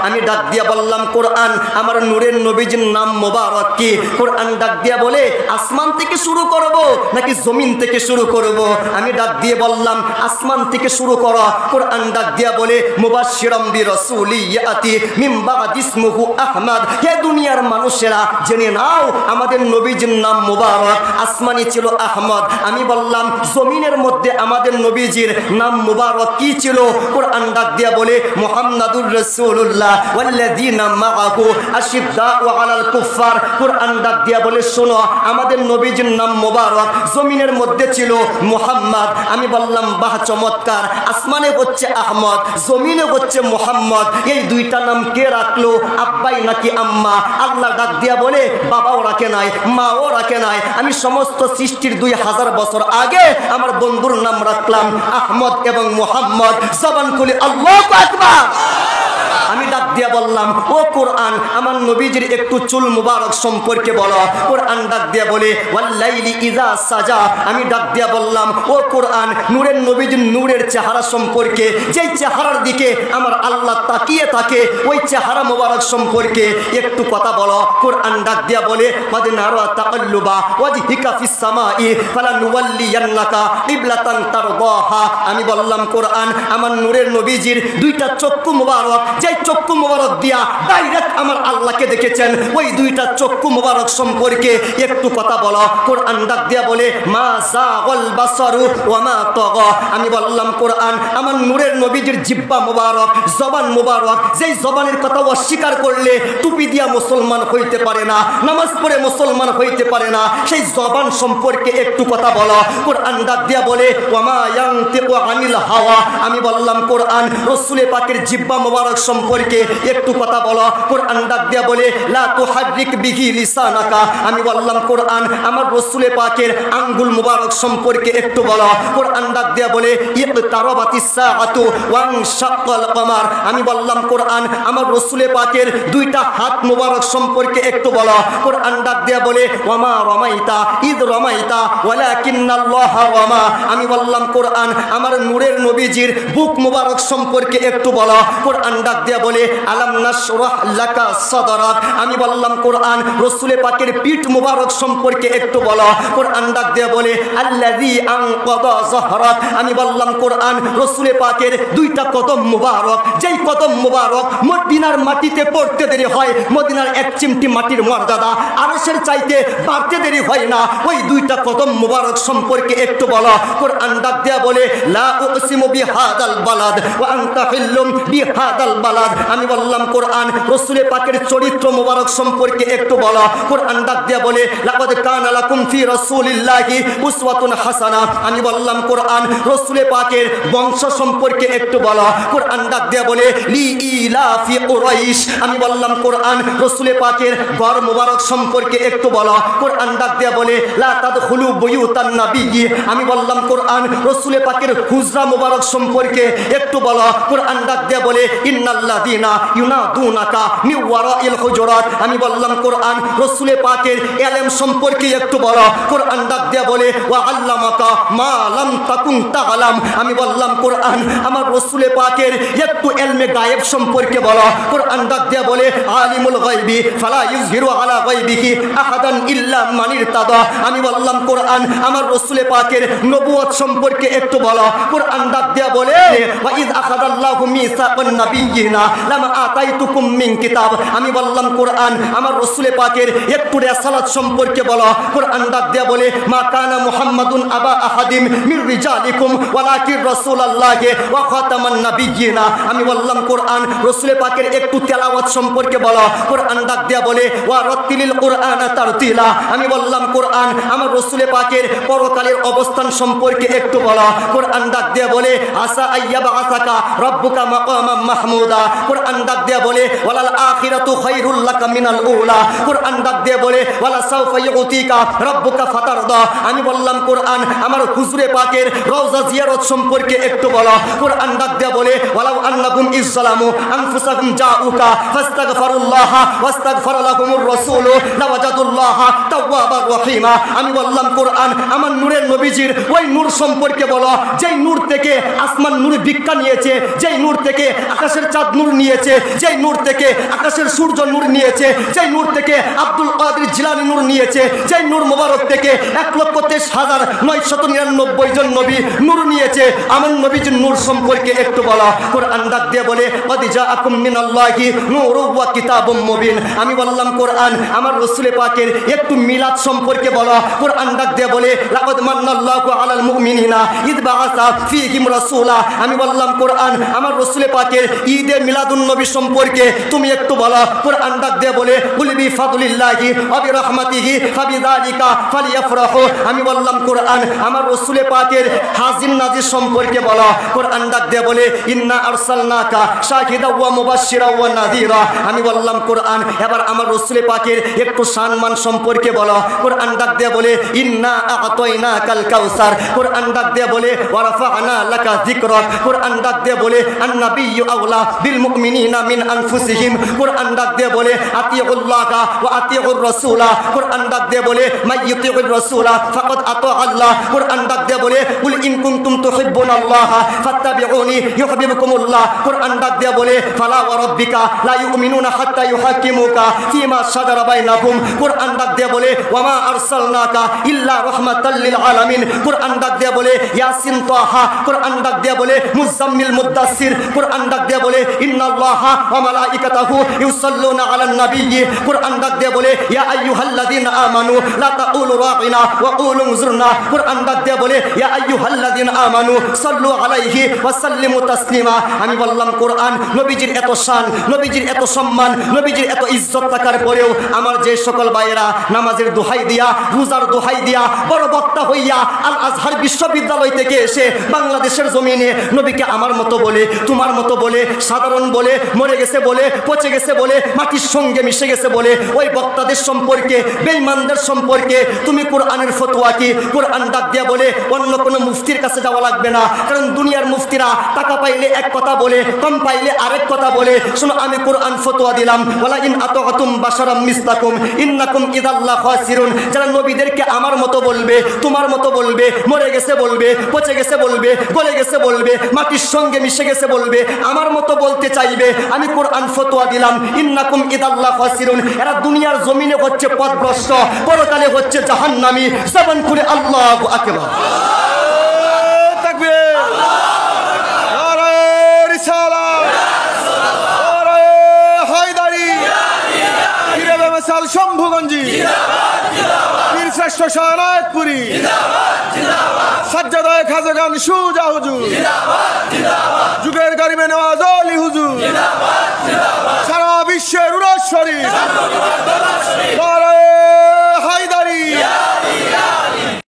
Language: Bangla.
আমি ডাক দিয়া বললাম কোরআন আমার নূরের নবীজির নাম মোবারক কি? কোরআন ডাক দিয়া বলে আসমান থেকে শুরু করব নাকি জমিন থেকে শুরু করব? আমি ডাক দিয়ে বললাম আসমান থেকে শুরু করো। কোরআন ডাক দিয়া বলে মুবাশশিরাম বিরাসূলি ইয়াতি মিন বাদি ইসমুহু আহমদ। হে দুনিয়ার মানুষেরা জেনে নাও আমাদের নবীজির নাম মোবারক, আসমানি ছিল আহমদ। আমি বললাম জমিনের মধ্যে আমাদের নবীজির নাম মোবারক কি ছিল? কোরআন ডাক দিয়া বলে মুহাম্মাদুর রাসূলুল্লাহ ওয়াল্লাযীনা মাআহু আশিদ্দাউ আলাল কুফার। কোরআন ডাক দিয়া বলে শোনো আমাদের নবীজির নাম মোবারক, জমিনের মধ্যে ছিল মুহাম্মদ। আমি বললাম বাহ চমৎকার, আসমানে হচ্ছে আহমদ, জমিনে হচ্ছে মুহাম্মদ, এই দুইটা নাম কে রাখলো? আব্বাই নাকি আম্মা? আল্লাহ ডাক দিয়া বলে বাবাও রাখে নাই, মাও রাখে নাই, আমি সমস্ত সৃষ্টির 2000 বছর আগে আমার বন্ধুর নাম রাখলাম আহমদ এবং মুহাম্মদ। জবান খুলে আল্লাহু আকবার। আমি ডাক দিয়া বললাম ও কোরআন আমার নবীজির একটু চুল মুবারক সম্পর্কে বলো। কোরআন ডাক দিয়া বলে ওয়াল্লাইলি ইযা সাজা। আমি ডাক দিয়া বললাম ও কোরআন নূরের নবীজির নূরের চেহারা সম্পর্কে, যেই চেহারার দিকে আমার আল্লাহ তাকিয়ে থাকে ওই চেহারা মুবারক সম্পর্কে একটু কথা বলো। কোরআন ডাক দিয়া বলে মাদিনারা তাকাল্লুবা ওয়াজহিকা ফিস সামাই ফালানুওয়াল্লিয়ান্নাকা কিবলাতান তারদাহা। আমি বললাম কোরআন আমার নূরের নবীজির দুইটা চক্ষু মুবারক, যেই চক্ষু মুবারক দিয়া ডাইরেক্ট আমার আল্লাহকে দেখেছেন, ওই দুইটা চক্ষু মুবারক সম্পর্কে একটু কথা বলো। কোরআন ডাক দিয়া বলে মা যাগাল বাসারু ওয়া মা তাগা। আমি বললাম কোরআন আমার নূরের নবীজির জিহ্বা মুবারক, জবান মুবারক, যেই জবানের কথা অস্বীকার করলে টুপি দিয়া মুসলমান হইতে পারে না, নামাজ পড়ে মুসলমান হইতে পারে না, সেই জবান সম্পর্কে একটু কথা বলো। কোরআন ডাক দিয়া বলে ওয়া মা ইয়ানতিকু আনিল হাওয়া। আমি বললাম কোরআন রাসূল পাকের জিহ্বা মুবারক সম্পর্কে একটু কথা বলো। কোরআন ডাক দিয়া বলে লা তুহাররিক বিহি লিসানাকা। আমি বললাম কোরআন আমার রাসূল পাকের আঙ্গুল মুবারক সম্পর্কে একটু বলো। কোরআন ডাক দিয়া বলে ইকতারাবাতিস সাআতু ওয়ান শাক্কাল কমার। আমি বললাম কোরআন আমার রাসূল পাকের দুইটা হাত মুবারক সম্পর্কে একটু বলো। কোরআন ডাক দিয়া বলে ওয়ামা রামাইতা ইদ রামাইতা ওয়ালাকিন্নাল্লাহা রামা। আমি বললাম কোরআন আমার নূরের নবীজির বুক মুবারক সম্পর্কে একটু বলো। কোরআন ডাক দিয়া বলে আলাম নাশরাহ লাকা সাদরাক। আমি বললাম কোরআন রাসূল পাকের পিঠ মুবারক সম্পর্কে একটু বলো। কোরআন ডাক দিয়া বলে আল্লাযী আনকাদা যাহরাক। আমি বললাম কোরআন রাসূল পাকের দুইটা কদম মুবারক, যেই কদম মুবারক মদিনার মাটিতে পড়তে দেরি হয়, মদিনার এক চিমটি মাটির মর্যাদা আরশের চাইতে বাড়তে দেরি হয় না, ওই দুইটা কদম মুবারক সম্পর্কে একটু বলো। কোরআন ডাক দিয়া বলে লা উকসিমু বিহাদাল বালাদ ওয়া আনতা হিল্লুম বিহাদাল বালাদ। আমি বললাম কোরআন রাসূল পাকের চরিত্র মুবারক সম্পর্কে একটু বলো। কোরআন ডাক দিয়া বলে লাকাদ কানা লাকুম ফি রাসূলিল্লাহি উসওয়াতুন হাসানাহ। আমি বললাম কোরআন রাসূল পাকের বংশ সম্পর্কে একটু বলো। কোরআন ডাক দিয়া বলে লি ইলাফি কুরাইশ। আমি বললাম কোরআন রাসূল পাকের ঘর মুবারক সম্পর্কে একটু বলো। কোরআন ডাক দিয়া বলে লা তাদখুলু বুয়ুতান নাবিয়্যি। আমি বললাম কোরআন রাসূল পাকের হুজরা মুবারক সম্পর্কে একটু বলো। কোরআন ডাক দিয়া বলে ইন্নাল্লাযীনা ইউনাদুনাকা মিন ওয়ারাইল হুজুরাত। আমি বললাম কোরআন রাসূল পাকের ইলম সম্পর্কে একটু বলো। কোরআন ডাক দিয়া বলে ওয়া আল্লামাকা মা লাম তাকুন তাআলাম। আমি বললাম কোরআন আমার রাসূল পাকের একটু ইলমে গায়েব সম্পর্কে বলো। কোরআন ডাক দিয়া বলে আলিমুল গায়বি ফালা ইউযহিরু আলা গায়বিহি আহাদান ইল্লা মান ইরতাদা। আমি বললাম কোরআন আমার রাসূল পাকের নবুয়ত সম্পর্কে একটু বলো। কোরআন ডাক দিয়া বলে ওয়া ইয আখাযাল্লাহু মিসাকান নাবিয়্যিনা লামা আতাইতুকুম মিন কিতাব। আমি বললাম কোরআন আমার রাসূল পাকের একটু রিসালাত সম্পর্কে বলো। কোরআন ডাক দিয়া বলে মা কানা মুহাম্মাদুন আবা আহাদিম মির রিজালিকুম ওয়ালাকিন রাসূলুল্লাহি ওয়া খাতামান নাবিয়্যিনা। আমি বললাম কোরআন রাসূল পাকের একটু তেলাওয়াত সম্পর্কে বলো। কোরআন ডাক দিয়া বলে ওয়া রাত্তিলিল কুরআনা তারতিলা। আমি বললাম কোরআন আমার রাসূল পাকের পরকালের অবস্থান সম্পর্কে একটু বলো। কোরআন ডাক দিয়া বলে আসা আইয়াবা আসাকা রব্বুকা মাকামাম মাহমুদা। কোরআন ডাক দিয়া বলে ওয়ালাল আখিরাতু খায়রুল লাকা মিনাল উলা। কোরআন ডাক দিয়া বলে ওয়ালা সাওফা ইউতিকা রব্বুকা ফাতারদা। আমি বললাম কোরআন আমার হুজুরে পাকের রওজা জিয়ারত সম্পর্কে একটু বলো। কোরআন ডাক দিয়া বলে ওয়ালাউ আন্নাকুম ইযলামু আনফুসাকুম জাউকা ফাস্তাগফিরুল্লাহ ওয়াস্তাগফারা লাকুমুর রাসূলু লাওয়াজাদুল্লাহ তাওয়াবার রহিমা। আমি বললাম কোরআন আমার নূরের নবীজির ওই নূর সম্পর্কে বলো, যেই নূর থেকে আসমান নূর ভিক্ষা নিয়েছে, যেই নূর থেকে আকাশের চাঁদ নূর নিয়েছে, নিয়েছে, যেই নূর থেকে আকাশের সূর্য নূর নিয়েছে, যেই নূর থেকে আব্দুল কাদের জিলানী নূর নিয়েছে, যেই নূর মোবারক থেকে 1,23,999 জন নবী নূর নিয়েছে, আমার নবীজির নূর সম্পর্কে একটু বলা। কোরআন ডাক দিয়ে বলে কদ জাআকুম মিনাল্লাহি নূরুন ওয়া কিতাবুম মুবিন। আমি বললাম কোরআন আমার রাসূল পাকের একটু মিলাদ সম্পর্কে বলা। কোরআন ডাক দিয়ে বলে লাকাদ মান্নাল্লাহু আলাল মুমিনিনা ইদ বাআসা ফীহিম রাসূলা। আমি বললাম কোরআন আমার রাসূল পাকের ঈদে মিলাদুন নবী সম্পর্কে তুমি একটু বলো। কোরআন ডাক দিয়ে বলে কুল বিফাদলিল্লাহি ওয়া বিরহমাতিহি ফাবিযালিকা ফালিয়াফরাহু। আমি বললাম কোরআন আমার রাসূল পাকের হাজির নাজির সম্পর্কে বলো। কোরআন ডাক দিয়ে বলে ইন্না আরসালনাকা শাহিদা ওয়া মুবাশশিরা ওয়া নাযীরা। আমি বললাম কোরআন এবার আমার রাসূল পাকের একটু সম্মান সম্পর্কে বলো। কোরআন ডাক দিয়ে বলে ইন্না আ'তাইনাকাল কাউসার। কোরআন ডাক দিয়ে বলে ওয়া রাফা'না লাকা যিকরাক। কোরআন ডাক দিয়ে বলে আন-নাবিয়্যু আওলা বিল মুমিনিনা মিন আনফুসিহিম। কোরআন ডাক দিয়ে বলে আতিউল্লাহা ওয়া আতিউর রাসূলা। কোরআন ডাক দিয়ে বলে মাইয়ুতিউর রাসূলা ফাকাদ আতা আল্লাহ। কোরআন ডাক দিয়ে বলে কুল ইন কুনতুম তুহিব্বুনাল্লাহা ফাত্তাবিউনি ইউহিব্বুকুমুল্লাহ। কোরআন ডাক দিয়ে বলে ফালা ওয়া রাব্বিকা লা ইউমিনুনা হাত্তা ইউহাক্কিমুকা ফীমা শাজারা বাইনাহুম। কোরআন ডাক দিয়ে বলে ওয়া মা আরসালনাকা ইল্লা রাহমাতাল লিল আলামিন। কোরআন ডাক দিয়ে বলে ইয়াসিন তাহা। কোরআন ডাক দিয়ে বলে মুজাম্মিল মুদ্দাসসির। কোরআন ডাক দিয়ে বলে ইন্নাল্লাহা ওয়া মালাইকাতাহু ইউসাল্লুনা আলান নাবিয়্যি। কোরআন ডাক দিয়ে বলে ইয়া আইয়ুহাল্লাযিনা আমানু লা তাকুলু রাঈনা ওয়া কুলু উযরনা। কোরআন ডাক দিয়ে বলে ইয়া আইয়ুহাল্লাযিনা আমানু সাল্লু আলাইহি ওয়া সাল্লিমু তাসলিমা। আমি বললাম কোরআন নবীজির এত শান, নবীজির এত সম্মান, নবীজির এত ইজ্জত থাকার পরেও আমার যে সকল ভাইয়েরা নামাজের দোহাই দিয়া, রোজার দোহাই দিয়া, বড় বক্তা হইয়া আল আজহার বিশ্ববিদ্যালয় থেকে এসে বাংলাদেশের জমিনে নবীকে আমার মতো বলে, তোমার মতো বলে, সাধারণ বলে, মরে গেছে বলে, পচে গেছে বলে, মাটির সঙ্গে মিশে গেছে বলে, ওই বক্তাদের সম্পর্কে, বেঈমানদের সম্পর্কে তুমি কোরআনের ফতোয়া কি? কোরআন ডাক দিয়া বলে অন্য কোনো মুফতির কাছে যাওয়া লাগবে না, কারণ দুনিয়ার মুফতিরা টাকা পাইলে এক কথা বলে, কম পাইলে আরেক কথা বলে। শোনো আমি কোরআন ফতোয়া দিলাম ওয়ালা ইন আতাআতুম বাশারাম মিসলাকুম ইন্নাকুম ইদাল্লা খাসিরুন। যারা নবীদেরকে আমার মতো বলবে, তোমার মতো বলবে, মরে গেছে বলবে, পচে গেছে বলবে, গলে গেছে বলবে, মাটির সঙ্গে মিশে গেছে বলবে, আমার মতো বলতে চাইবে, আমি কোরআন ফতোয়া দিলাম ইন্নাকুম ইদাল্লা খাসিরুন। এরা দুনিয়ার জমিনে হচ্ছে পথভ্রষ্ট, পরকালে হচ্ছে জাহান্নামী। জবান খুলে আল্লাহু আকবার। শম্ভুগঞ্জি পীর শ্রেষ্ঠ শাহনায়তপুরী সাজ্জাদায়ে খাজাগান সুজা হুজুর যুগের গরিবে নওয়াজ আলী হুজুর